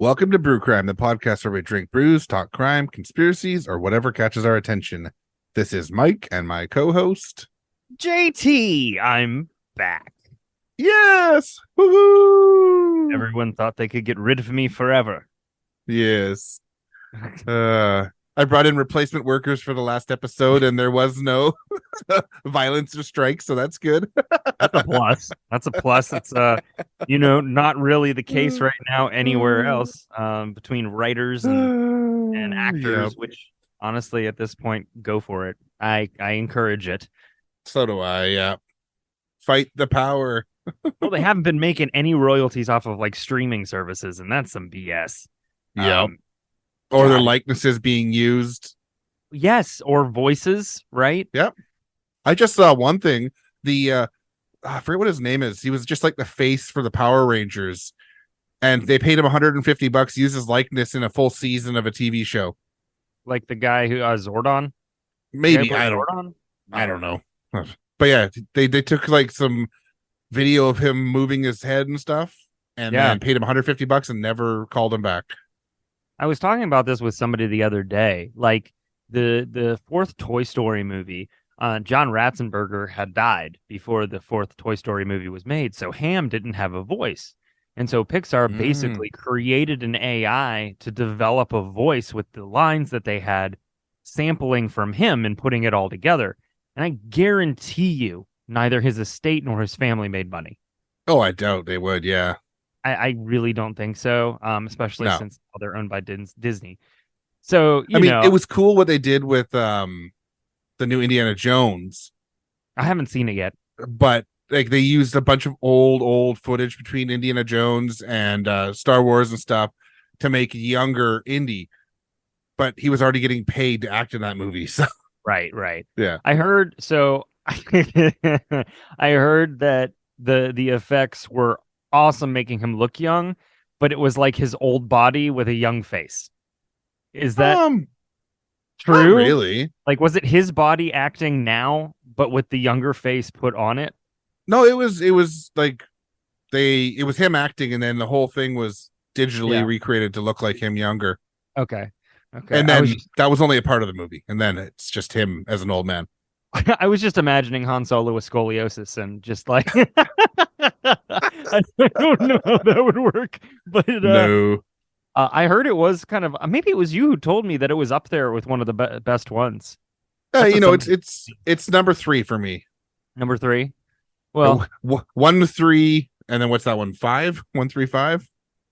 Welcome to Brew Crime, the podcast where we drink brews, talk crime, conspiracies, or whatever catches our attention. This is Mike and my co-host, JT, I'm back. Yes! Woohoo! Everyone thought they could get rid of me forever. Yes. I brought in replacement workers for the last episode, and there was no violence or strikes, so that's good. That's a plus. That's a plus. It's not really the case right now anywhere else. Between writers and actors, Yep. which honestly at this point, go for it. I encourage it. So do I, yeah. Fight the power. Well, they haven't been making any royalties off of like streaming services, and that's some BS. Yep. Or their God. likenesses being used. Yes, or voices, right? Yep. I just saw one thing. I forget what his name is. He was just like the face for the Power Rangers, and they paid him $150 to use his likeness in a full season of a TV show. Like the guy who Zordon. Maybe I don't know. But yeah, they took like some video of him moving his head and stuff, and then paid him $150 and never called him back. I was talking about this with somebody the other day. Like the fourth Toy Story movie, John Ratzenberger had died before the fourth Toy Story movie was made, so Ham didn't have a voice. And so Pixar basically created an AI to develop a voice with the lines that they had, sampling from him and putting it all together. And I guarantee you, neither his estate nor his family made money. Oh, I doubt they would. Yeah. I really don't think so, especially since they're owned by Disney. So, I mean, it was cool what they did with the new Indiana Jones. I haven't seen it yet. But like they used a bunch of old footage between Indiana Jones and Star Wars and stuff to make younger Indy. But he was already getting paid to act in that movie. So Right. Yeah. I heard I heard that the effects were awesome making him look young, but it was like his old body with a young face. Is that true? Not really. Like, was it his body acting now, but with the younger face put on it? No, it was like it was him acting, and then the whole thing was digitally recreated to look like him younger. Okay. And then that was only a part of the movie, and then it's just him as an old man. I was just imagining Han Solo with scoliosis and just like I don't know how that would work, but no. I heard it was kind of maybe it was you who told me that it was up there with one of the best ones. It's number 3 for me. Number 3. Well, 1 to 3, and then what's that one? 5? 1, 3, 5?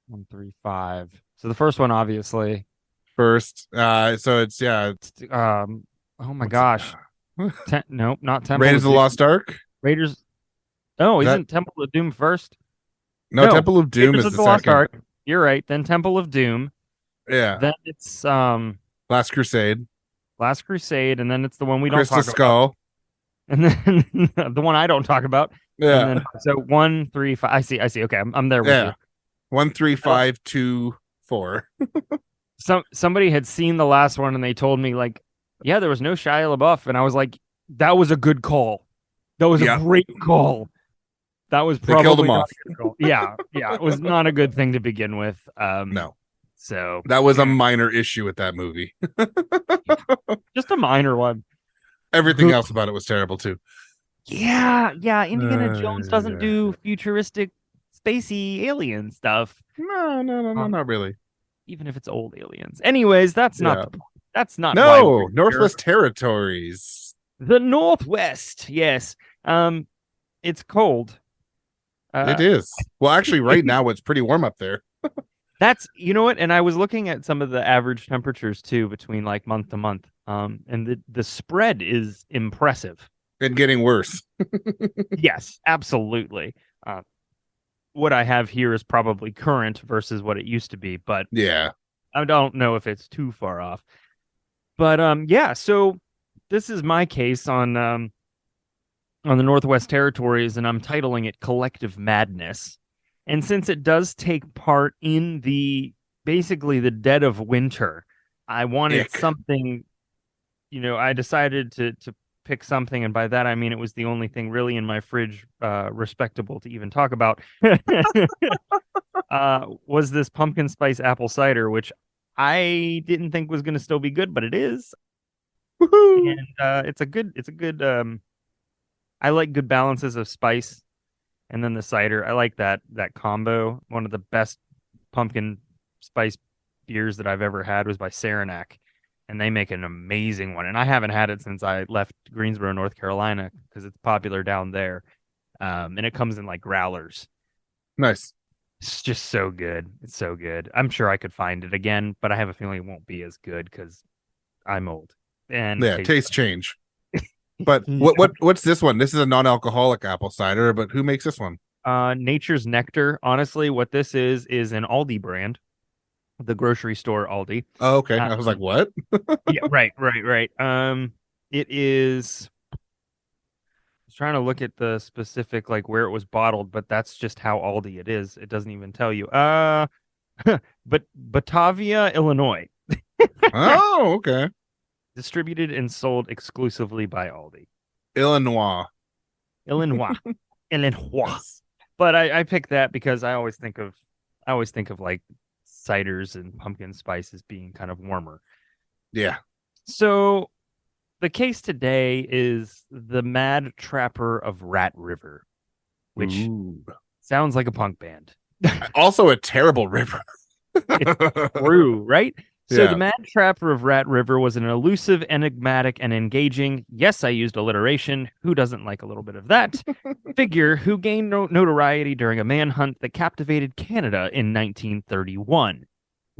1, 3, 5. So the first one, obviously. First. So it's oh my gosh. Nope, not Temple. Raiders of the Lost Ark. Raiders. Oh, isn't Temple of Doom first? No, Temple of Doom Raiders is of the Lost second. Ark. You're right. Then Temple of Doom. Yeah. Then it's Last Crusade. Last Crusade, and then it's the one we don't Crystal talk Skull. about. And then the one I don't talk about. Yeah. And then, so 1, 3, 5. I see. Okay, I'm there with you. 1, 3, 5, 2, 4. Somebody had seen the last one and they told me like, yeah, there was no Shia LaBeouf, and I was like, that was a good call. That was a great call. That was probably killed him not off. a good call. Yeah, it was not a good thing to begin with. No. So that was a minor issue with that movie. Just a minor one. Everything else about it was terrible too. Yeah. Indiana Jones doesn't do futuristic, spacey alien stuff. No, not really. Even if it's old aliens. Anyways, that's not the point. That's not Northwest Territories. The Northwest, yes. It's cold. It is. Well, actually, right now it's pretty warm up there. That's, you know what? And I was looking at some of the average temperatures too, between like month to month. And the spread is impressive. And getting worse. Yes, absolutely. What I have here is probably current versus what it used to be, but yeah, I don't know if it's too far off. But so this is my case on the Northwest Territories, and I'm titling it Collective Madness. And since it does take part in basically the dead of winter, I wanted something, I decided to pick something, and by that I mean it was the only thing really in my fridge respectable to even talk about, was this pumpkin spice apple cider, which I didn't think was going to still be good, but it is. Woohoo! And it's a good I like good balances of spice, and then the cider. I like that combo. One of the best pumpkin spice beers that I've ever had was by Saranac, and they make an amazing one. And I haven't had it since I left Greensboro, North Carolina, because it's popular down there. And it comes in like growlers. Nice. It's just so good. It's so good. I'm sure I could find it again, but I have a feeling it won't be as good because I'm old and Yeah, taste change. But Yeah. what's this one? This is a non-alcoholic apple cider, but who makes this one? Nature's Nectar. Honestly, what this is an Aldi brand, the grocery store Aldi. Oh, okay. I was like, what? Yeah, right. It is. I was trying to look at the specific like where it was bottled, but that's just how Aldi it is. It doesn't even tell you. But Batavia, Illinois, Oh, okay. distributed and sold exclusively by Aldi. Illinois. Illinois, Illinois. Yes. But I picked that because I always think of like ciders and pumpkin spices being kind of warmer. Yeah. So the case today is the Mad Trapper of Rat River, which Ooh. sounds like a punk band. Also a terrible river. True, right? So Yeah. the Mad Trapper of Rat River was an elusive, enigmatic, and engaging, yes, I used alliteration, who doesn't like a little bit of that, figure who gained notoriety during a manhunt that captivated Canada in 1931.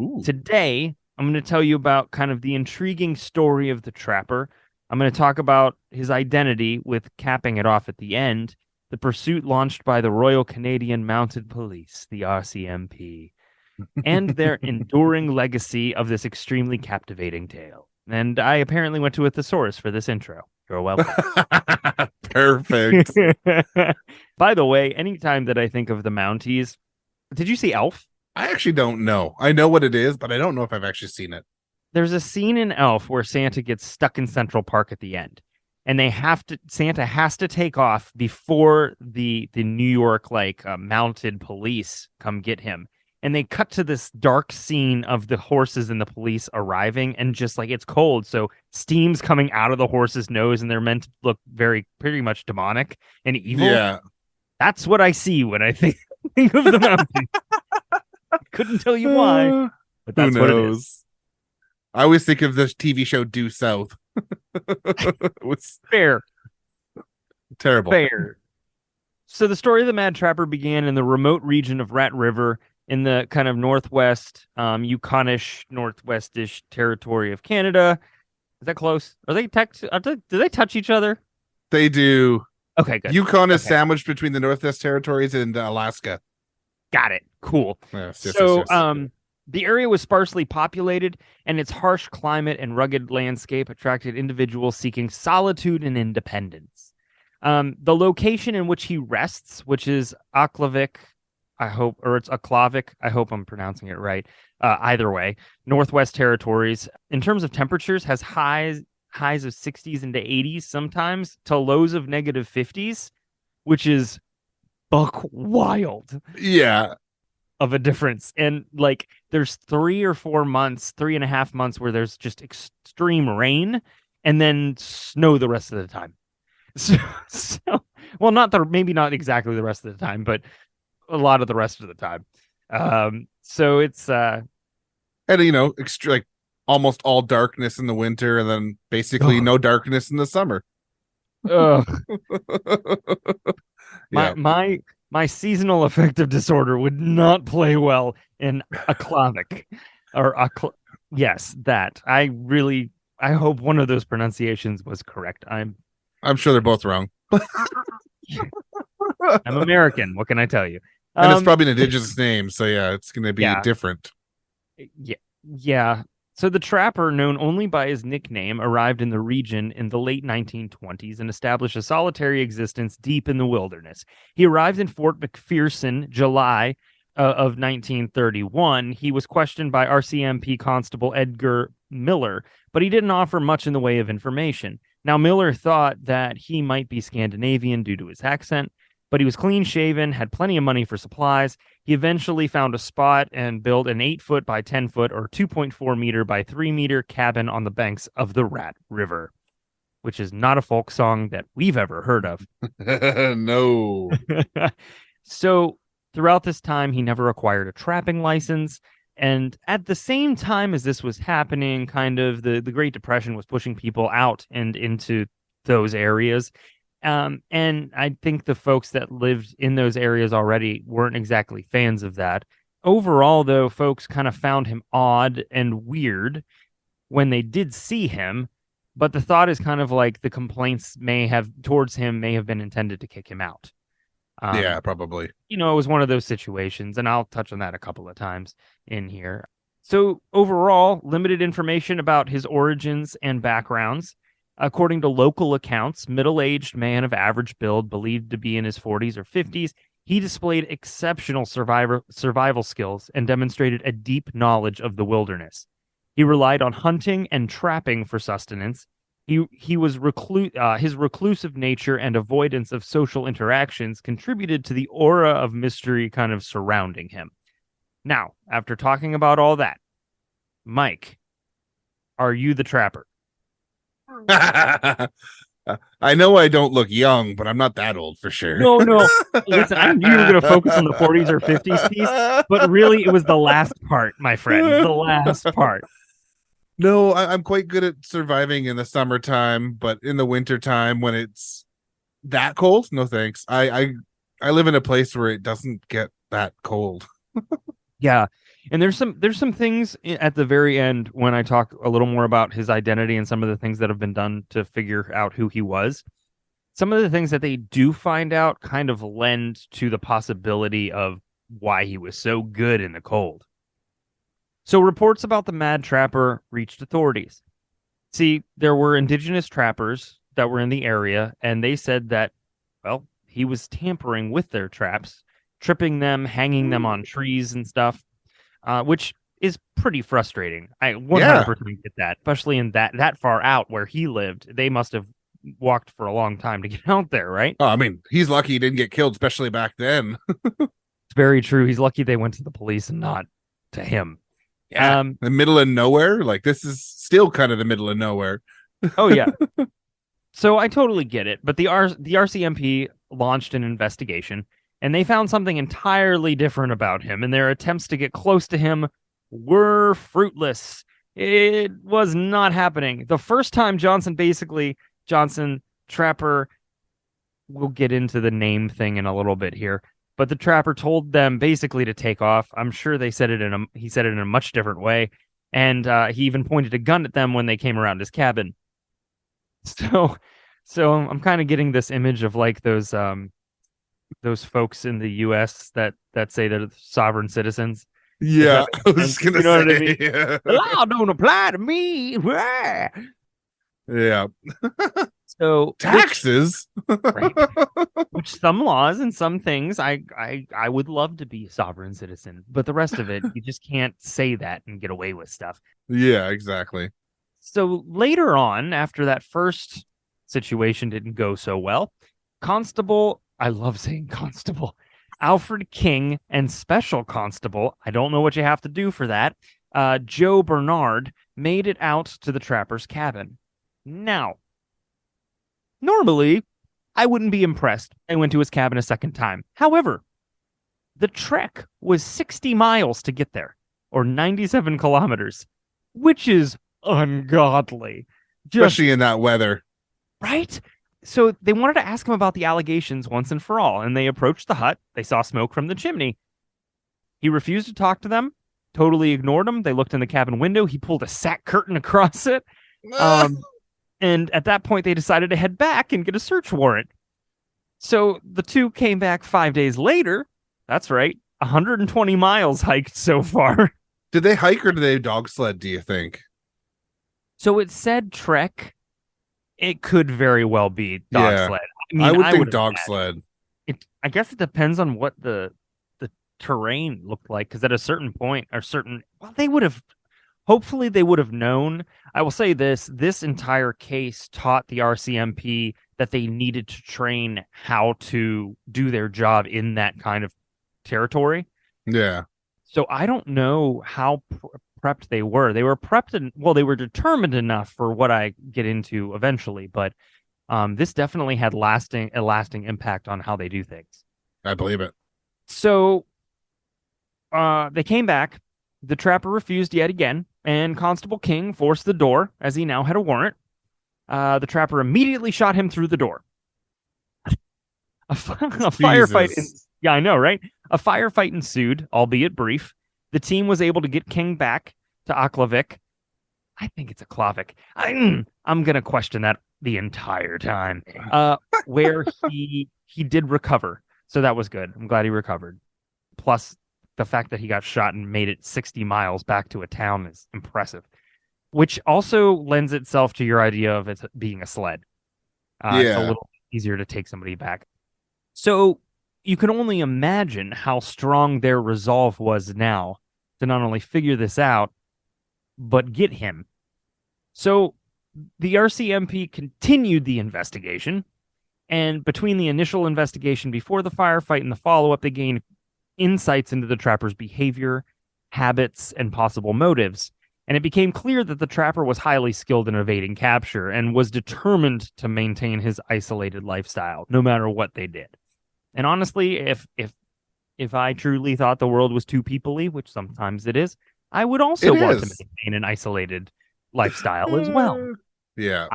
Ooh. Today, I'm going to tell you about kind of the intriguing story of the Trapper. I'm going to talk about his identity, with capping it off at the end, the pursuit launched by the Royal Canadian Mounted Police, the RCMP, and their enduring legacy of this extremely captivating tale. And I apparently went to a thesaurus for this intro. You're welcome. Perfect. By the way, anytime that I think of the Mounties, did you see Elf? I actually don't know. I know what it is, but I don't know if I've actually seen it. There's a scene in Elf where Santa gets stuck in Central Park at the end, and Santa has to take off before the New York mounted police come get him. And they cut to this dark scene of the horses and the police arriving, and just like it's cold, so steam's coming out of the horse's nose, and they're meant to look pretty much demonic and evil. Yeah. That's what I see when I think of the Mounties. Couldn't tell you why, but that's Who what it knows? is. I always think of this TV show Due South. It was Fair. terrible. Fair. So the story of the Mad Trapper began in the remote region of Rat River in the kind of northwest, Yukonish, northwestish territory of Canada. Is that close? Do they touch each other? They do. Okay, good. Yukon is Okay. sandwiched between the Northwest Territories and Alaska. Got it. Cool. Yes, So, yes. the area was sparsely populated, and its harsh climate and rugged landscape attracted individuals seeking solitude and independence. The location in which he rests, which is Aklavik, I hope, or it's Aklavik, I hope I'm pronouncing it right. Either way, Northwest Territories, in terms of temperatures, has highs of 60s into 80s sometimes, to lows of negative 50s, which is buck wild Yeah. of a difference. And like there's 3.5 months where there's just extreme rain and then snow the rest of the time. So well, maybe not exactly the rest of the time, but a lot of the rest of the time. So it's And like almost all darkness in the winter, and then basically Ugh. no darkness in the summer. ugh. Yeah. My seasonal affective disorder would not play well in Aklavik yes, that. I hope one of those pronunciations was correct. I'm I'm sure they're both wrong. American. What can I tell you? And it's probably an indigenous name, so yeah, it's going to be Yeah. different. Yeah. So the Trapper, known only by his nickname, arrived in the region in the late 1920s and established a solitary existence deep in the wilderness. He arrived in Fort McPherson, July of 1931. He was questioned by RCMP Constable Edgar Miller, but he didn't offer much in the way of information. Now, Miller thought that he might be Scandinavian due to his accent, but he was clean shaven, had plenty of money for supplies. He eventually found a spot and built an 8-foot by 10-foot or 2.4 meter by 3 meter cabin on the banks of the Rat River, which is not a folk song that we've ever heard of. No. So throughout this time, he never acquired a trapping license. And at the same time as this was happening, kind of the Great Depression was pushing people out and into those areas. And I think the folks that lived in those areas already weren't exactly fans of that. Overall, though, folks kind of found him odd and weird when they did see him. But the thought is kind of like the complaints towards him may have been intended to kick him out. Yeah, probably. It was one of those situations, and I'll touch on that a couple of times in here. So overall, limited information about his origins and backgrounds. According to local accounts, middle-aged man of average build, believed to be in his 40s or 50s, he displayed exceptional survival skills and demonstrated a deep knowledge of the wilderness. He relied on hunting and trapping for sustenance. He was his reclusive nature and avoidance of social interactions contributed to the aura of mystery kind of surrounding him. Now, after talking about all that, Mike, are you the trapper? I know I don't look young, but I'm not that old for sure. No. Listen, I knew you were going to focus on the 40s or 50s piece, but really it was the last part, my friend. The last part. No, I'm quite good at surviving in the summertime, but in the wintertime when it's that cold, no thanks. I live in a place where it doesn't get that cold. Yeah. And there's some things at the very end when I talk a little more about his identity and some of the things that have been done to figure out who he was. Some of the things that they do find out kind of lend to the possibility of why he was so good in the cold. So reports about the Mad Trapper reached authorities. See, there were indigenous trappers that were in the area, and they said that, well, he was tampering with their traps, tripping them, hanging them on trees and stuff, which is pretty frustrating. I 100% get that, especially in that far out where he lived. They must have walked for a long time to get out there, right? Oh, I mean, he's lucky he didn't get killed, especially back then. It's very true. He's lucky they went to the police and not to him. Yeah, the middle of nowhere. Like, this is still kind of the middle of nowhere. Oh, yeah. So I totally get it. But the RCMP launched an investigation, and they found something entirely different about him, and their attempts to get close to him were fruitless. It was not happening. The first time Johnson Trapper, we'll get into the name thing in a little bit here, but the trapper told them basically to take off. I'm sure he said it in a much different way, and he even pointed a gun at them when they came around his cabin. So I'm kind of getting this image of like those folks in the U.S. that say they're sovereign citizens. Yeah, I was gonna say. What I mean? The law don't apply to me. Yeah. So taxes, right? Which some laws and some things, I would love to be a sovereign citizen, but the rest of it, you just can't say that and get away with stuff. Yeah, exactly. So later on, after that first situation didn't go so well, Constable, I love saying Constable, Alfred King and Special Constable, I don't know what you have to do for that, Joe Bernard, made it out to the trapper's cabin. Now, normally, I wouldn't be impressed. I went to his cabin a second time. However, the trek was 60 miles to get there, or 97 kilometers, which is ungodly. Especially in that weather. Right? So they wanted to ask him about the allegations once and for all, and they approached the hut. They saw smoke from the chimney. He refused to talk to them, totally ignored them. They looked in the cabin window. He pulled a sack curtain across it. And at that point, they decided to head back and get a search warrant. So the two came back 5 days later. That's right. 120 miles hiked so far. Did they hike or did they dog sled, do you think? So it said trek. It could very well be dog sled. I mean, I would think dog sled. I guess it depends on what the terrain looked like, because at a certain point, they would have hopefully they would have known. I will say this entire case taught the RCMP that they needed to train how to do their job in that kind of territory. Yeah. So I don't know how prepped they were. They were prepped and well, they were determined enough for what I get into eventually, but this definitely had a lasting impact on how they do things. I believe it. So they came back. The trapper refused yet again, and Constable King forced the door as he now had a warrant. The trapper immediately shot him through the door. A firefight. Yeah, I know, right? A firefight ensued, albeit brief. The team was able to get King back to Aklavik. I think it's Aklavik. I'm gonna question that the entire time. Where he did recover, so that was good. I'm glad he recovered. Plus, the fact that he got shot and made it 60 miles back to a town is impressive, which also lends itself to your idea of it being a sled. It's a little easier to take somebody back. So you can only imagine how strong their resolve was now to not only figure this out, but get him. So the RCMP continued the investigation, and between the initial investigation before the firefight and the follow-up, they gained insights into the trapper's behavior, habits, and possible motives. And it became clear that the trapper was highly skilled in evading capture and was determined to maintain his isolated lifestyle, no matter what they did. And honestly, if I truly thought the world was too people-y, which sometimes it is, I would also want to maintain an isolated lifestyle as well. Yeah.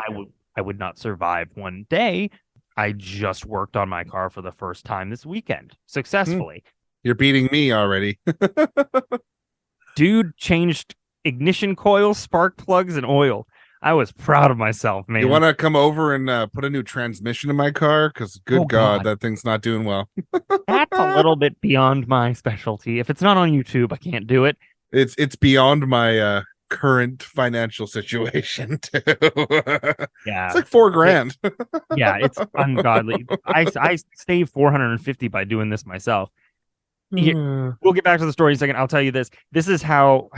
I would not survive one day. I just worked on my car for the first time this weekend successfully. You're beating me already. Dude changed ignition coils, spark plugs, and oil. I was proud of myself, man. You want to come over and put a new transmission in my car? Because good God, that thing's not doing well. That's a little bit beyond my specialty. If it's not on YouTube, I can't do it. It's beyond my current financial situation too. Yeah, it's like $4,000. Yeah, it's ungodly. I saved 450 by doing this myself. We'll get back to the story in a second. I'll tell you this. This is how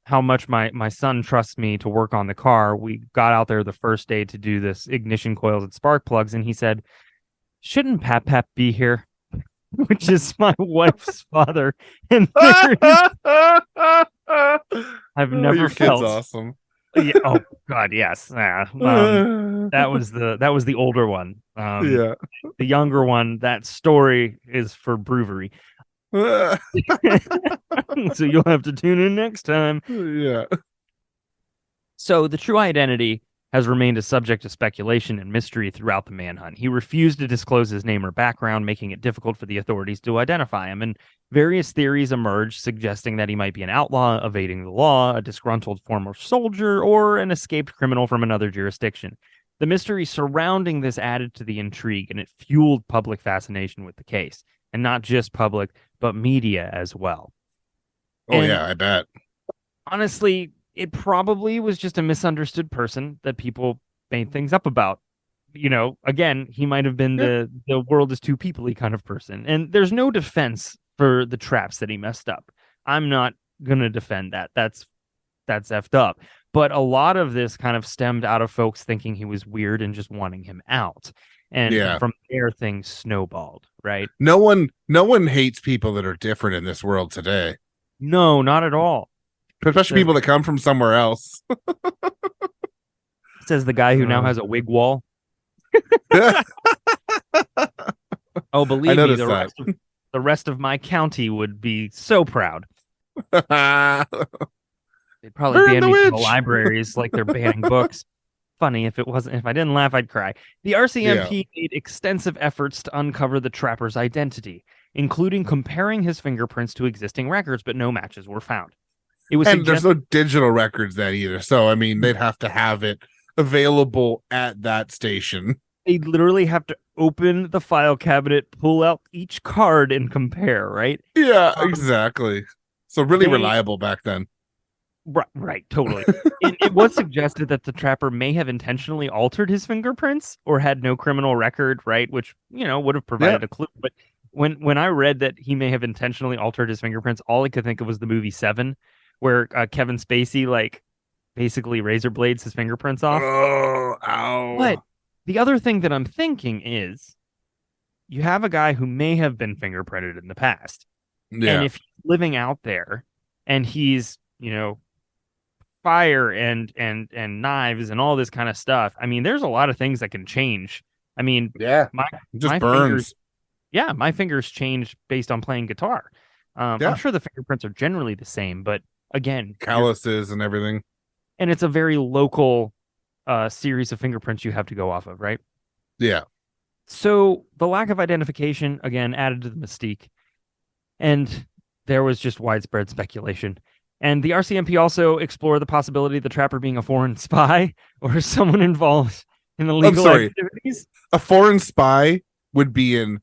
much my son trusts me to work on the car. We got out there the first day to do this ignition coils and spark plugs, and he said, "Shouldn't Pap be here?" Which is my wife's father. And I've never your felt kid's awesome. Yeah, oh God, yes. That was the older one. The younger one, that story is for Brewery. So you'll have to tune in next time. Yeah. So the true identity has remained a subject of speculation and mystery throughout the manhunt. He refused to disclose his name or background, making it difficult for the authorities to identify him. And various theories emerged, suggesting that he might be an outlaw evading the law, a disgruntled former soldier, or an escaped criminal from another jurisdiction. The mystery surrounding this added to the intrigue, and it fueled public fascination with the case. And not just public, but media as well. Oh, yeah, I bet. Honestly, it probably was just a misunderstood person that people made things up about. You know, again, he might have been the world is too people-y kind of person. And there's no defense for the traps that he messed up. I'm not going to defend that. That's effed up. But a lot of this kind of stemmed out of folks thinking he was weird and just wanting him out. And from there, things snowballed, right? No one hates people that are different in this world today. No, not at all. Especially people that come from somewhere else. Says the guy who now has a wig wall. Oh, believe me, the rest of my county would be so proud. They'd probably ban me from the libraries like they're banning books. Funny, if I didn't laugh, I'd cry. The RCMP made extensive efforts to uncover the trapper's identity, including comparing his fingerprints to existing records, but no matches were found. There's no digital records then either. So, I mean, they'd have to have it available at that station. They'd literally have to open the file cabinet, pull out each card, and compare, right? Yeah, exactly. So really reliable back then. Right, totally. It was suggested that the trapper may have intentionally altered his fingerprints or had no criminal record, right? Which, would have provided a clue. But when I read that he may have intentionally altered his fingerprints, all I could think of was the movie Seven, where Kevin Spacey like basically razor blades his fingerprints off. Oh, But ow. the other thing that I'm thinking is you have a guy who may have been fingerprinted in the past. And Yeah. if he's living out there and he's, fire and knives and all this kind of stuff, I mean, there's a lot of things that can change. I mean, Yeah. my It just my fingers, burns. yeah, my fingers change based on playing guitar. I'm Yeah. sure the fingerprints are generally the same, but again, Calluses and everything. and it's a very local series of fingerprints you have to go off of, right? Yeah. So the lack of identification again added to the mystique, and there was just widespread speculation. And the RCMP also explored the possibility of the trapper being a foreign spy or someone involved in I'm illegal sorry. activities. A foreign spy would be in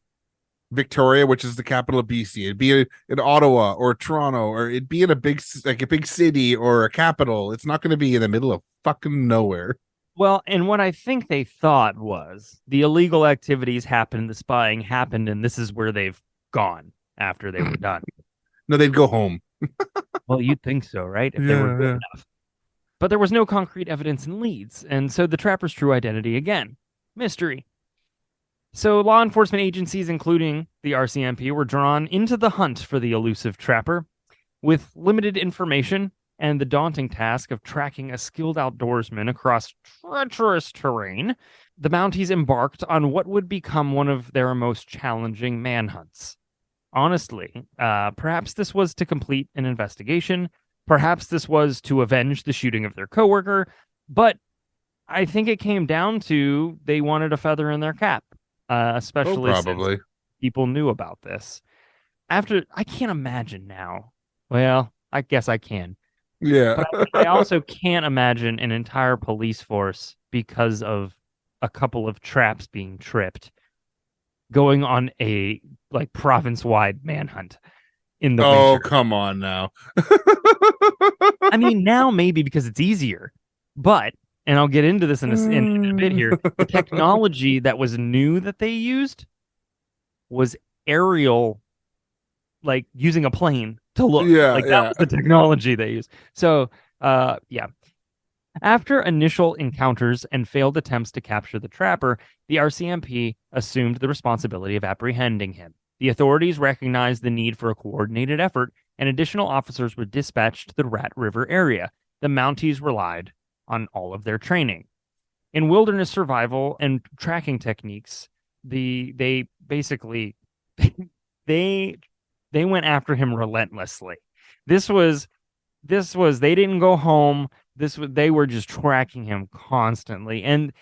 Victoria, which is the capital of BC. It'd be in Ottawa or Toronto, or it'd be in a big city or a capital. It's not going to be in the middle of fucking nowhere. Well, and what I think they thought was the illegal activities happened, the spying happened, and this is where they've gone after they were done. No, they'd go home. Well, you'd think so, right? If they were good enough. But there was no concrete evidence and leads, and so the trapper's true identity again, mystery. So law enforcement agencies, including the RCMP, were drawn into the hunt for the elusive trapper. With limited information and the daunting task of tracking a skilled outdoorsman across treacherous terrain, the Mounties embarked on what would become one of their most challenging manhunts. Honestly, perhaps this was to complete an investigation. Perhaps this was to avenge the shooting of their coworker. But I think it came down to they wanted a feather in their cap, especially since Probably. people knew about this. I can't imagine now. Well, I guess I can. Yeah. But I also can't imagine an entire police force because of a couple of traps being tripped going on a like province-wide manhunt in the Oh, winter. come on now. I mean, now maybe because it's easier, but and I'll get into this in a bit here. The technology that was new that they used was aerial, like using a plane to look. Yeah, Like that yeah. was the technology they used. So, yeah. After initial encounters and failed attempts to capture the trapper, the RCMP assumed the responsibility of apprehending him. The authorities recognized the need for a coordinated effort, and additional officers were dispatched to the Rat River area. The Mounties relied on all of their training. In wilderness survival and tracking techniques, they basically they went after him relentlessly. This was they didn't go home. They were just tracking him constantly, and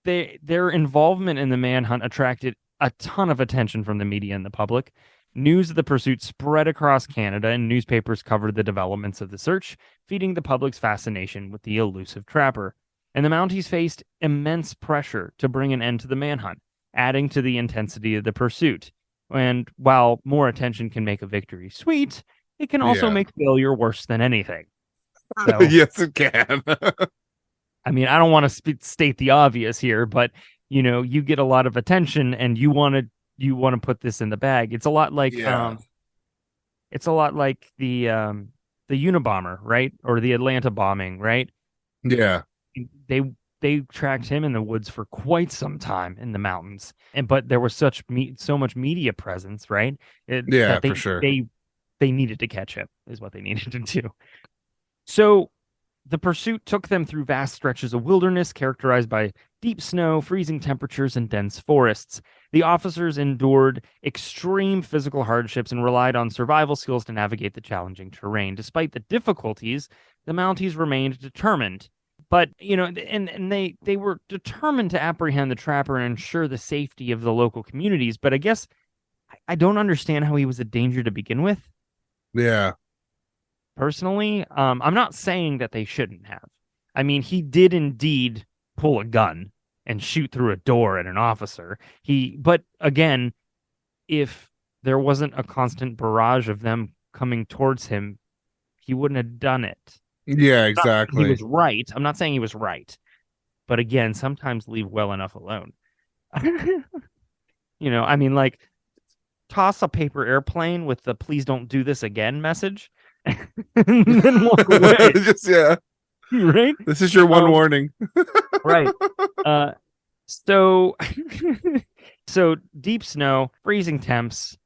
their involvement in the manhunt attracted a ton of attention from the media and the public. News of the pursuit spread across Canada, and newspapers covered the developments of the search, feeding the public's fascination with the elusive trapper. And the Mounties faced immense pressure to bring an end to the manhunt, adding to the intensity of the pursuit. And while more attention can make a victory sweet, it can also Yeah. make failure worse than anything. So, Yes, it can. I mean, I don't want to state the obvious here, but you get a lot of attention, and you want to put this in the bag. It's a lot like Yeah. the Unabomber, right, or the Atlanta bombing, right? Yeah. They they tracked him in the woods for quite some time in the mountains, but there was so much media presence, right? Yeah, That they for sure. they needed to catch him, is what they needed to do. So the pursuit took them through vast stretches of wilderness characterized by deep snow, freezing temperatures, and dense forests. The officers endured extreme physical hardships and relied on survival skills to navigate the challenging terrain. Despite the difficulties, the Mounties remained determined. But, and they were determined to apprehend the trapper and ensure the safety of the local communities. But I guess I don't understand how he was a danger to begin with. Yeah. Personally, I'm not saying that they shouldn't have. I mean, he did indeed pull a gun and shoot through a door at an officer. But again, if there wasn't a constant barrage of them coming towards him, he wouldn't have done it. Yeah, He exactly. was right. I'm not saying he was right. But again, sometimes leave well enough alone. I mean, like, toss a paper airplane with the "please don't do this again" message. and then walk away. Just yeah. Right? This is your one warning. Right. So so deep snow, freezing temps.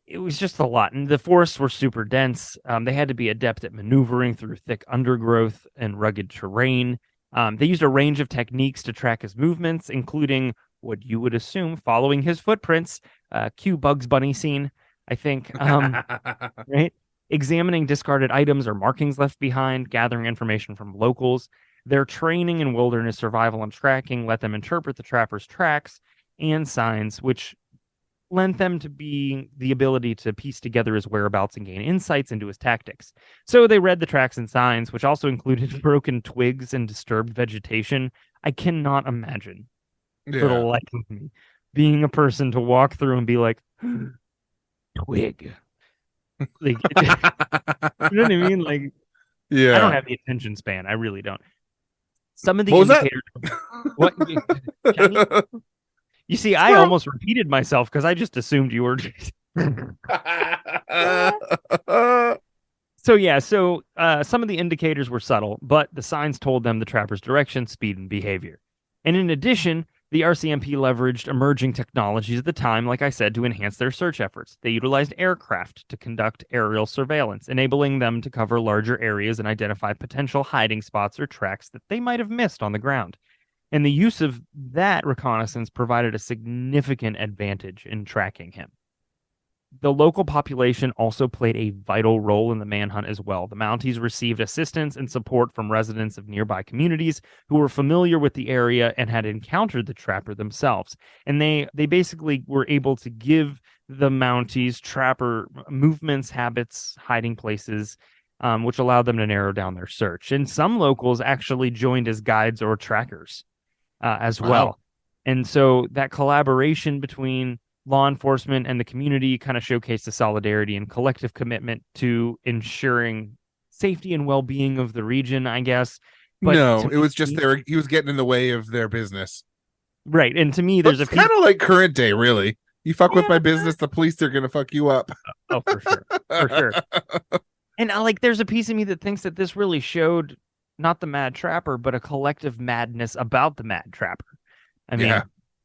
It was just a lot, and the forests were super dense. They had to be adept at maneuvering through thick undergrowth and rugged terrain. They used a range of techniques to track his movements, including what you would assume following his footprints. Cue Bugs Bunny scene, I think. Right? Examining discarded items or markings left behind, gathering information from locals. Their training in wilderness survival and tracking let them interpret the trapper's tracks and signs, which lent them to be the ability to piece together his whereabouts and gain insights into his tactics. So they read the tracks and signs, which also included broken twigs and disturbed vegetation. I cannot imagine, for the life of me, being a person to walk through and be like, twig. Like, you know what I mean? Like, Yeah. I don't have the attention span. I really don't. Some of the What was indicators. What? Chinese? You see, I almost repeated myself because I just assumed you were. So some of the indicators were subtle, but the signs told them the trapper's direction, speed, and behavior. And in addition, the RCMP leveraged emerging technologies at the time, like I said, to enhance their search efforts. They utilized aircraft to conduct aerial surveillance, enabling them to cover larger areas and identify potential hiding spots or tracks that they might have missed on the ground. And the use of that reconnaissance provided a significant advantage in tracking him. The local population also played a vital role in the manhunt as well. The Mounties received assistance and support from residents of nearby communities who were familiar with the area and had encountered the trapper themselves. And they basically were able to give the Mounties trapper movements, habits, hiding places, which allowed them to narrow down their search. And some locals actually joined as guides or trackers as well. And so that collaboration between law enforcement and the community kind of showcased the solidarity and collective commitment to ensuring safety and well-being of the region, I guess. But no, it was just he was getting in the way of their business. Right. And to me, there's a kind of like current day, really. You fuck with my business, the police are going to fuck you up. Oh, for sure. For sure. And there's a piece of me that thinks that this really showed not the Mad Trapper, but a collective madness about the Mad Trapper. I mean,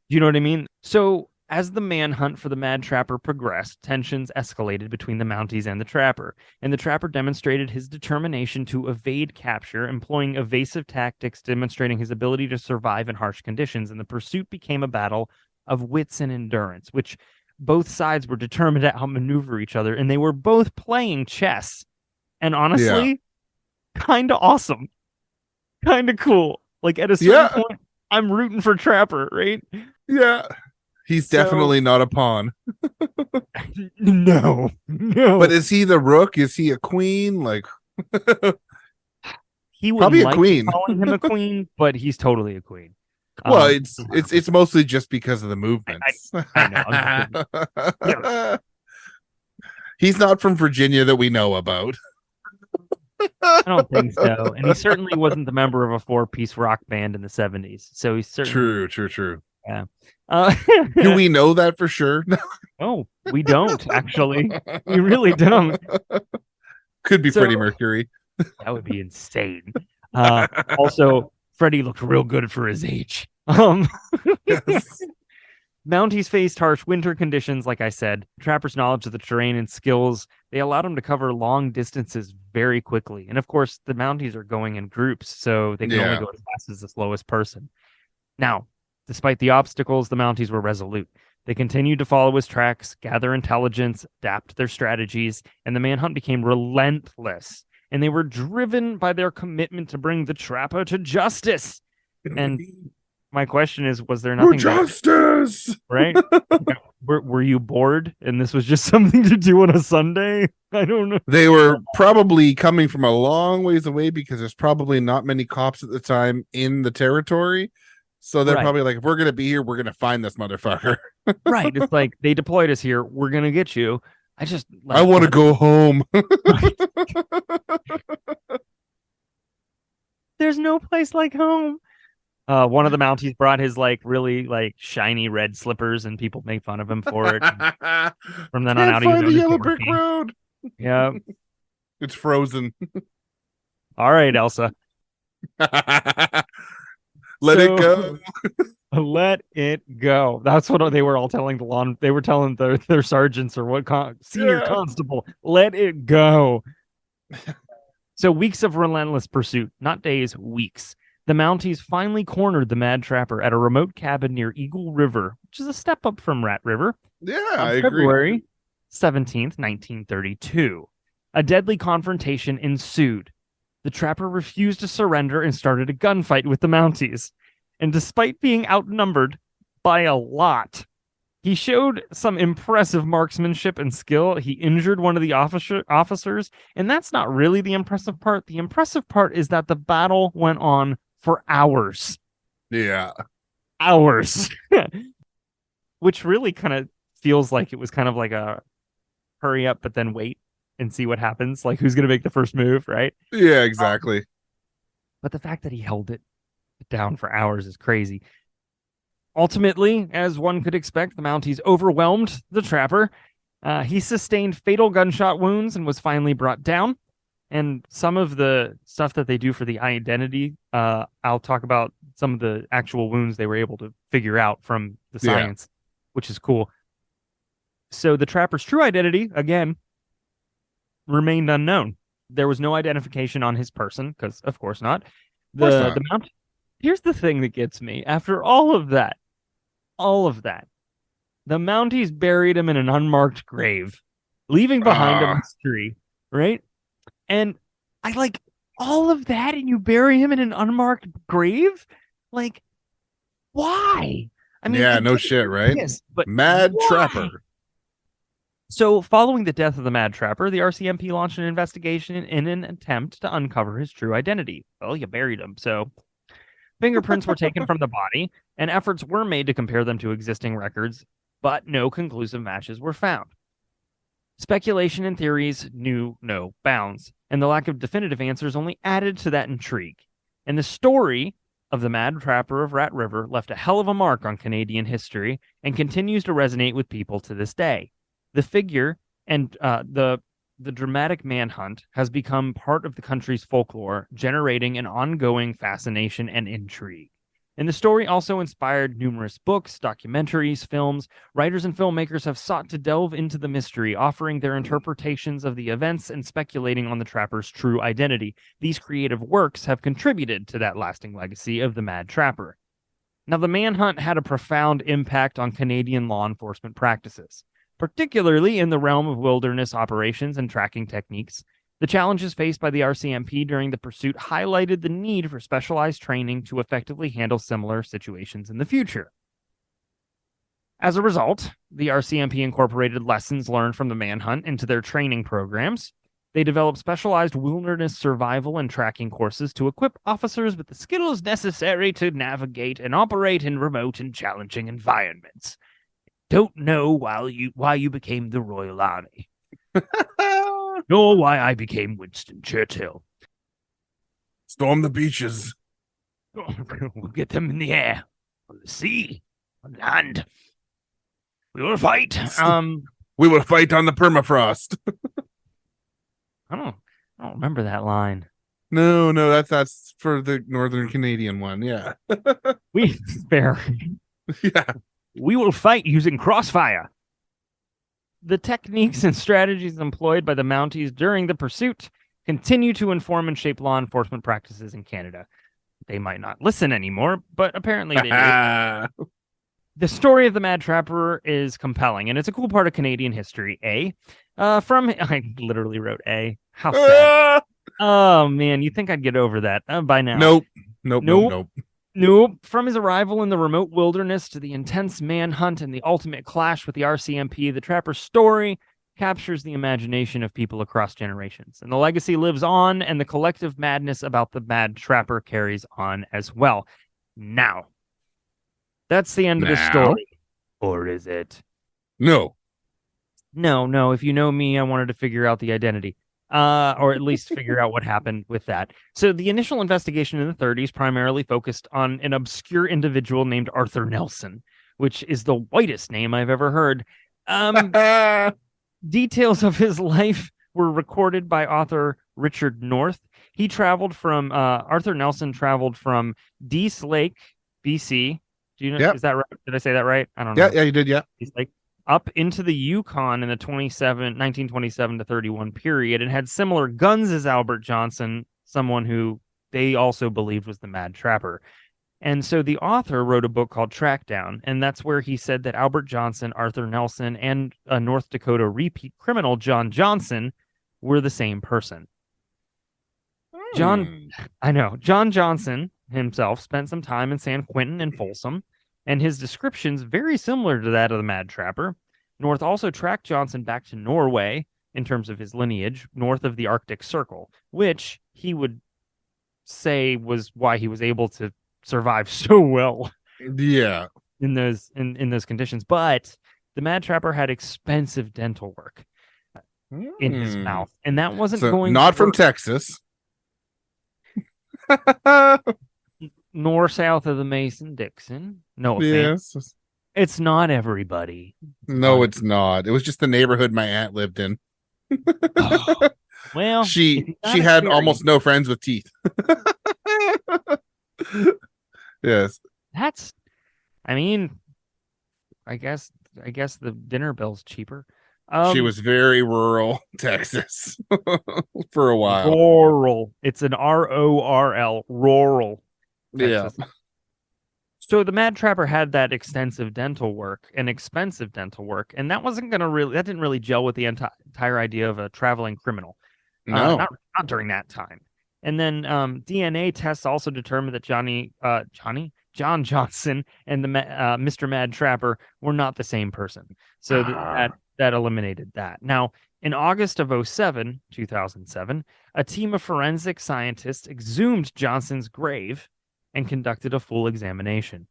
you know what I mean? So as the manhunt for the Mad Trapper progressed, tensions escalated between the Mounties and the Trapper, and the Trapper demonstrated his determination to evade capture, employing evasive tactics, demonstrating his ability to survive in harsh conditions, and the pursuit became a battle of wits and endurance, which both sides were determined to outmaneuver each other, and they were both playing chess. And honestly, kind of awesome. Kind of cool. Like, at a certain point, I'm rooting for Trapper, right? Yeah. He's definitely not a pawn. No. But is he the rook? Is he a queen? Like, he would probably like a queen. Calling him a queen, but he's totally a queen. Well, it's mostly just because of the movements. I know. He's not from Virginia that we know about. I don't think so. And he certainly wasn't the member of a 4-piece rock band in the 70s. So he's certainly True. Yeah. Do we know that for sure? No, we don't, actually. We really don't. Could be Freddie Mercury. That would be insane. Also, Freddie looked real good for his age. Yes. Mounties faced harsh winter conditions, like I said. Trapper's knowledge of the terrain and skills, they allowed him to cover long distances very quickly. And of course, the Mounties are going in groups, so they can only go as fast as the slowest person. Now, despite the obstacles, the Mounties were resolute. They continued to follow his tracks, gather intelligence, adapt their strategies, and the manhunt became relentless. And they were driven by their commitment to bring the Trapper to justice. And my question is, was there nothing justice? Right? Were you bored and this was just something to do on a Sunday? I don't know. They were probably coming from a long ways away because there's probably not many cops at the time in the territory. So they're probably like, if we're going to be here, we're going to find this motherfucker. Right. It's like, they deployed us here. We're going to get you. I want to go home. There's no place like home. One of the Mounties brought his really shiny red slippers, and people make fun of him for it. From then on out, he was the yellow brick road. Yeah. It's frozen. All right, Elsa. Let it go. Let it go. That's what they were all telling the lawn. They were telling their sergeants or what senior Yeah. constable, let it go. So weeks of relentless pursuit, not days, weeks. The Mounties finally cornered the Mad Trapper at a remote cabin near Eagle River, which is a step up from Rat River, Yeah, on I agree. February 17th, 1932. A deadly confrontation ensued. The Trapper refused to surrender and started a gunfight with the Mounties. And despite being outnumbered by a lot, he showed some impressive marksmanship and skill. He injured one of the officers, and that's not really the impressive part. The impressive part is that the battle went on for hours. Yeah. Hours. Which really kind of feels like it was kind of like a hurry up, but then wait and see what happens. Like, who's going to make the first move, right? Yeah, exactly. But the fact that he held it down for hours is crazy. Ultimately, as one could expect, the Mounties overwhelmed the Trapper. He sustained fatal gunshot wounds and was finally brought down. And some of the stuff that they do for the identity, I'll talk about some of the actual wounds they were able to figure out from the science, which is cool. So the Trapper's true identity, again, remained unknown. There was no identification on his person, because of course not. The Mount. Here's the thing that gets me. After all of that, the Mounties buried him in an unmarked grave, leaving behind a mystery, right? And I like all of that, and you bury him in an unmarked grave? Like, why? I mean, yeah, no shit, right? Yes, but Mad why? Trapper. So, following the death of the Mad Trapper, the RCMP launched an investigation in an attempt to uncover his true identity. Well, you buried him, so fingerprints were taken from the body, and efforts were made to compare them to existing records, but no conclusive matches were found. Speculation and theories knew no bounds, and the lack of definitive answers only added to that intrigue. And the story of the Mad Trapper of Rat River left a hell of a mark on Canadian history and continues to resonate with people to this day. The figure and the dramatic manhunt has become part of the country's folklore, generating an ongoing fascination and intrigue. And the story also inspired numerous books, documentaries, films. Writers and filmmakers have sought to delve into the mystery, offering their interpretations of the events and speculating on the Trapper's true identity. These creative works have contributed to that lasting legacy of the Mad Trapper. Now, the manhunt had a profound impact on Canadian law enforcement practices, particularly in the realm of wilderness operations and tracking techniques. The challenges faced by the RCMP during the pursuit highlighted the need for specialized training to effectively handle similar situations in the future. As a result, the RCMP incorporated lessons learned from the manhunt into their training programs. They developed specialized wilderness survival and tracking courses to equip officers with the skills necessary to navigate and operate in remote and challenging environments. Don't know why you became the Royal Army, nor why I became Winston Churchill. Storm the beaches. We'll get them in the air, on the sea, on land. We will fight. We will fight on the permafrost. I don't remember that line. No, that's for the Northern Canadian one. Yeah. Fair. Yeah. We will fight using crossfire. The techniques and strategies employed by the Mounties during the pursuit continue to inform and shape law enforcement practices in Canada. They might not listen anymore, but apparently they do. The story of the Mad Trapper is compelling, and it's a cool part of Canadian history. I literally wrote A. How sad. Oh, man, you think I'd get over that by now. Nope. From his arrival in the remote wilderness to the intense manhunt and the ultimate clash with the RCMP, the Trapper's story captures the imagination of people across generations. And the legacy lives on, and the collective madness about the Mad Trapper carries on as well. Now, that's the end of the story. Or is it? No. If you know me, I wanted to figure out the identity. Or at least figure out what happened with that. So the initial investigation in the 30s primarily focused on an obscure individual named Arthur Nelson, which is the whitest name I've ever heard. Details of his life were recorded by author Richard North. Arthur Nelson traveled from Dease Lake, BC. Do you know, Yep. is that right? Did I say that right? I don't Yeah, know. yeah, you did, yeah. Dease Lake. Up into the Yukon in the 1927 to 31 period, and had similar guns as Albert Johnson, someone who they also believed was the Mad Trapper. And so the author wrote a book called Trackdown, and that's where he said that Albert Johnson, Arthur Nelson, and a North Dakota repeat criminal, John Johnson, were the same person. Hmm. John Johnson himself spent some time in San Quentin and Folsom, and his description's very similar to that of the Mad Trapper. North also tracked Johnson back to Norway in terms of his lineage, north of the Arctic Circle, which he would say was why he was able to survive so well Yeah. in those conditions. But the Mad Trapper had expensive dental work in his Hmm. mouth, and that wasn't So going to not from work Texas. nor south of the Mason-Dixon. No offense. Yes. It's not everybody. No, it's not. It was just the neighborhood my aunt lived in. Well, if she you she got had experience, almost no friends with teeth. Yes. that's. I mean, I guess the dinner bill's cheaper. She was very rural Texas for a while. Rural. It's an RORL, rural Yeah. Texas. So the Mad Trapper had that extensive dental work and expensive dental work, and that didn't really gel with the entire idea of a traveling criminal. No. Not during that time. And then DNA tests also determined that John Johnson and the Mr. Mad Trapper were not the same person. So that eliminated that. Now, in August of 2007, a team of forensic scientists exhumed Johnson's grave and conducted a full examination.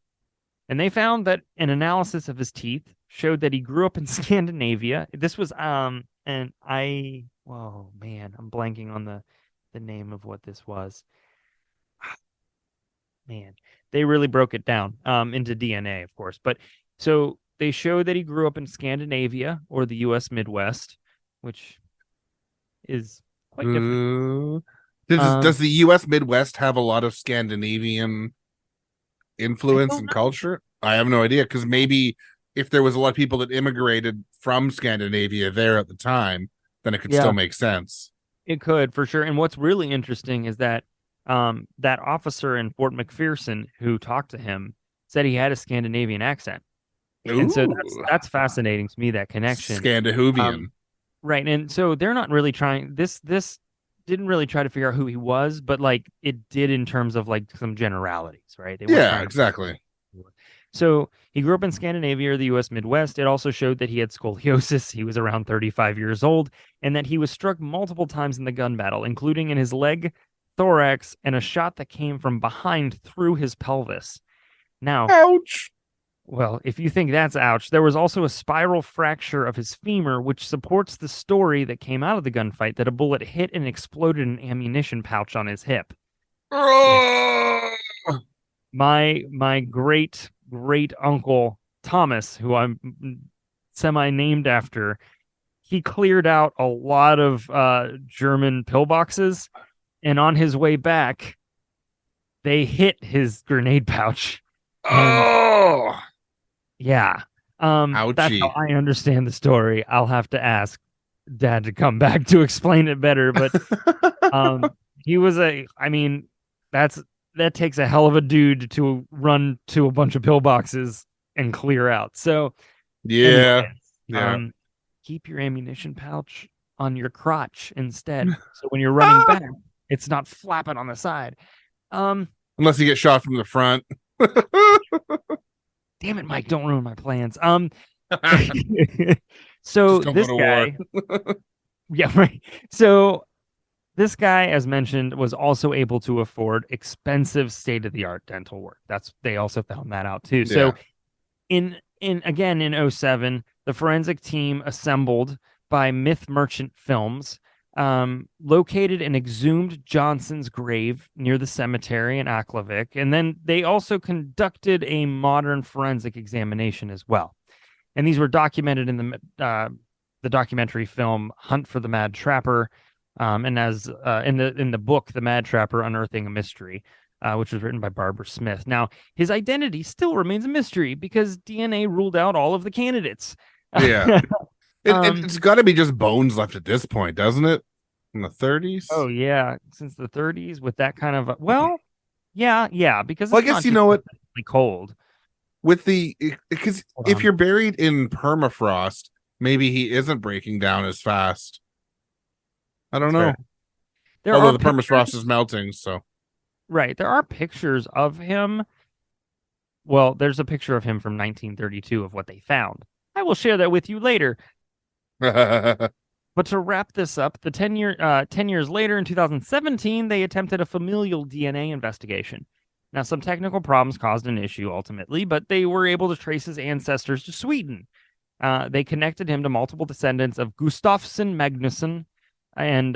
And they found that an analysis of his teeth showed that he grew up in Scandinavia. This was oh man, I'm blanking on the name of what this was. Man, they really broke it down into DNA, of course. But so they showed that he grew up in Scandinavia or the U.S. Midwest, which is quite different. Does the U.S. Midwest have a lot of Scandinavian I influence don't and know. culture? I have no idea, because maybe if there was a lot of people that immigrated from Scandinavia there at the time, then it could still Yeah, make sense. it could for sure. And what's really interesting is that that officer in Fort McPherson who talked to him said he had a Scandinavian accent. And so Ooh, that's fascinating to me, that connection. Scandinavian. Right. And so they're not really trying this didn't really try to figure out who he was, but like it did in terms of like some generalities, right? They weren't Yeah, trying to. exactly. So he grew up in Scandinavia or the US Midwest. It also showed that he had scoliosis. He was around 35 years old, and that he was struck multiple times in the gun battle, including in his leg, thorax, and a shot that came from behind through his pelvis. Now, Ouch. well, if you think that's ouch, there was also a spiral fracture of his femur, which supports the story that came out of the gunfight that a bullet hit and exploded an ammunition pouch on his hip. Oh! My great uncle Thomas, who I'm semi named after, he cleared out a lot of German pillboxes, and on his way back, they hit his grenade pouch. And Oh! yeah, that's how Ouchie. I understand the story. I'll have to ask Dad to come back to explain it better, but he was I mean, that takes a hell of a dude to run to a bunch of pillboxes and clear out. So, Yeah. anyways, Yeah. keep your ammunition pouch on your crotch instead. So when you're running back, it's not flapping on the side. Unless you get shot from the front. Damn it, Mike, don't ruin my plans. So Just don't go this to guy, war. yeah, right. So this guy, as mentioned, was also able to afford expensive state-of-the-art dental work. They also found that out too. So in again in '07, the forensic team assembled by Myth Merchant Films located and exhumed Johnson's grave near the cemetery in Aklavik, and then they also conducted a modern forensic examination as well. And these were documented in the the documentary film Hunt for the Mad Trapper, and as in the book The Mad Trapper: Unearthing a Mystery, which was written by Barbara Smith. Now, his identity still remains a mystery because DNA ruled out all of the candidates. Yeah. Um, It's got to be just bones left at this point, doesn't it? In the 30s? oh yeah, since the 30s with that kind of well, yeah, because Well, I it's guess not you just know what? cold. With because Hold if on. you're buried in permafrost, maybe he isn't breaking down as fast. I don't That's fair. know. There Although are the permafrost pictures, is melting, so. right? There are pictures of him. Well, there's a picture of him from 1932 of what they found. I will share that with you later. But to wrap this up, the 10 years later in 2017, they attempted a familial DNA investigation. Now, some technical problems caused an issue ultimately, but they were able to trace his ancestors to Sweden. They connected him to multiple descendants of Gustafsson Magnusson, and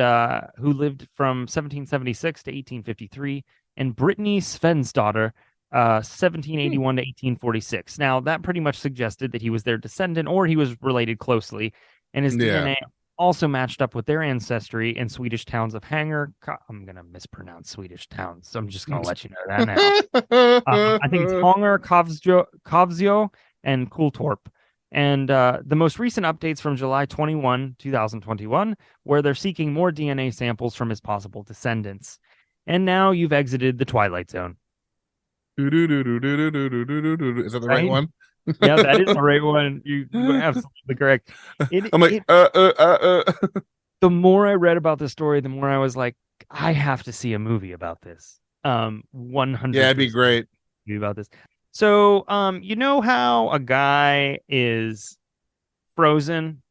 who lived from 1776 to 1853, and Brittany Svensdotter, 1781 to 1846. Now, that pretty much suggested that he was their descendant or he was related closely, and his Yeah. DNA also matched up with their ancestry in Swedish towns of Hanger. I'm going to mispronounce Swedish towns, so I'm just going to let you know that now. I think it's Hanger, Kavzio, and Kultorp. And the most recent updates from July 21, 2021, where they're seeking more DNA samples from his possible descendants. And now you've exited the Twilight Zone, Is that the right right? one? Yeah, that is the right one. You are absolutely correct. I'm like, It the more I read about this story, the more I was like, I have to see a movie about this. Yeah, it'd be 100% great. movie about this. So, you know how a guy is frozen?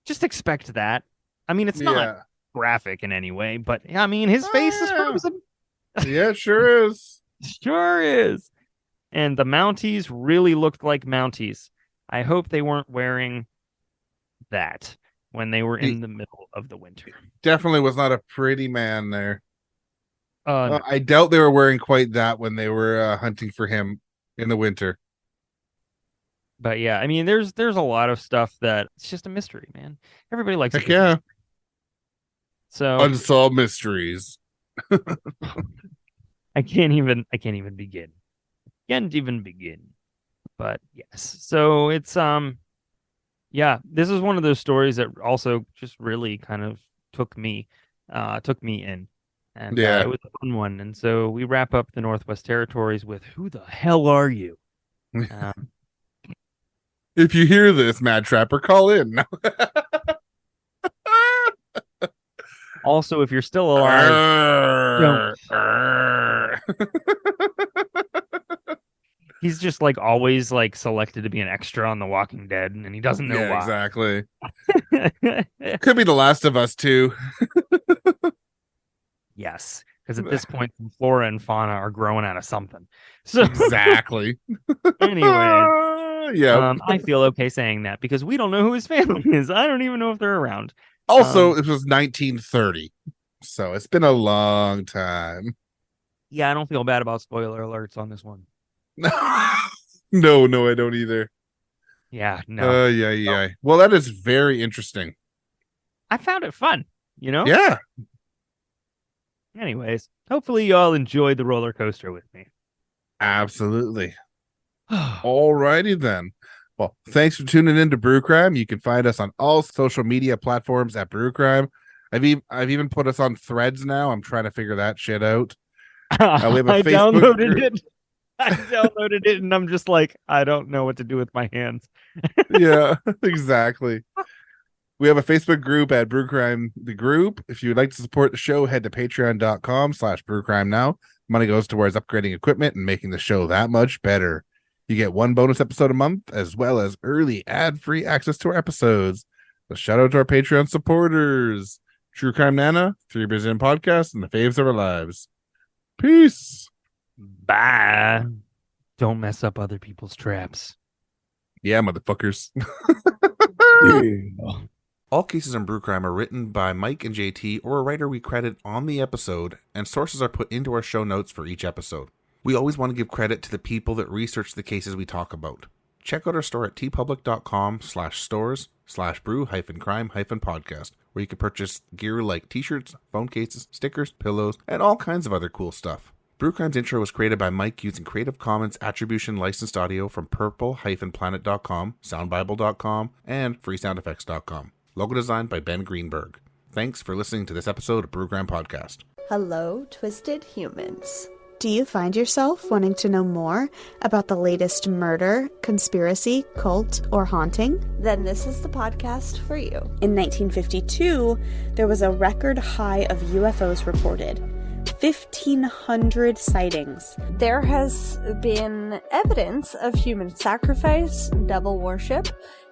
Just expect that. I mean, it's not Yeah. graphic in any way, but I mean, his face is Yeah. frozen. Yeah, it sure is. Sure is. And the Mounties really looked like Mounties. I hope they weren't wearing that when they were He in the middle of the winter. definitely was not a pretty man there. No. I doubt they were wearing quite that when they were hunting for him in the winter. But yeah, I mean, there's a lot of stuff that it's just a mystery, man. Everybody likes a Heck good yeah. mystery. So Unsolved mysteries. I can't even begin. Can't even begin. But yes. So it's yeah, this is one of those stories that also just really kind of took me in. And it Yeah. was a fun one. And so we wrap up the Northwest Territories with who the hell are you? Um, If you hear this, Mad Trapper, call in. also, if you're still alive, don't. He's just like always like selected to be an extra on The Walking Dead, and he doesn't know Yeah, why. exactly. Could be The Last of Us too. Yes, because at this point, flora and fauna are growing out of something. So, Exactly. anyways, Yeah. I feel okay saying that because we don't know who his family is. I don't even know if they're around. Also, it was 1930, so it's been a long time. Yeah, I don't feel bad about spoiler alerts on this one. No, I don't either. Yeah, no. Yeah. Well, that is very interesting. I found it fun, you know? Yeah, Anyways, hopefully y'all enjoyed the roller coaster with me. absolutely. Alrighty then. Well, thanks for tuning in to Brew Crime. You can find us on all social media platforms at Brew Crime. I've even put us on Threads now. I'm trying to figure that shit out. We have a I Facebook downloaded group. it. I downloaded it and I'm just like, I don't know what to do with my hands. Yeah, exactly. We have a Facebook group at Brew Crime, the group. If you would like to support the show, head to patreon.com/brewcrime now. Money goes towards upgrading equipment and making the show that much better. You get one bonus episode a month, as well as early ad-free access to our episodes. So shout out to our Patreon supporters. True Crime Nana, Three Beers In Podcast, and the faves of our lives. Peace. Bye. Don't mess up other people's traps. Yeah, motherfuckers. Yeah. All cases in Brew Crime are written by Mike and JT or a writer we credit on the episode, and sources are put into our show notes for each episode. We always want to give credit to the people that research the cases we talk about. Check out our store at tpublic.com/stores patreon.com/brew-crime-podcast, where you can purchase gear like t-shirts, phone cases, stickers, pillows, and all kinds of other cool stuff. Brew Crime's intro was created by Mike using Creative Commons Attribution licensed audio from purple-planet.com, soundbible.com, and freesoundeffects.com. Logo designed by Ben Greenberg. Thanks for listening to this episode of Brew Crime Podcast. Hello, Twisted Humans. Do you find yourself wanting to know more about the latest murder, conspiracy, cult, or haunting? Then this is the podcast for you. In 1952, there was a record high of UFOs reported. 1,500 sightings. There has been evidence of human sacrifice, devil worship,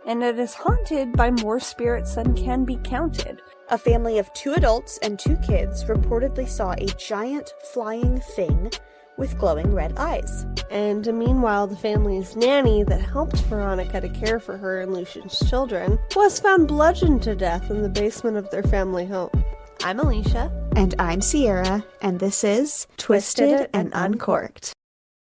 and it is haunted by more spirits than can be counted. A family of 2 adults and 2 kids reportedly saw a giant flying thing with glowing red eyes. And meanwhile, the family's nanny that helped Veronica to care for her and Lucian's children was found bludgeoned to death in the basement of their family home. I'm Alicia. And I'm Sierra, and this is Twisted and Uncorked.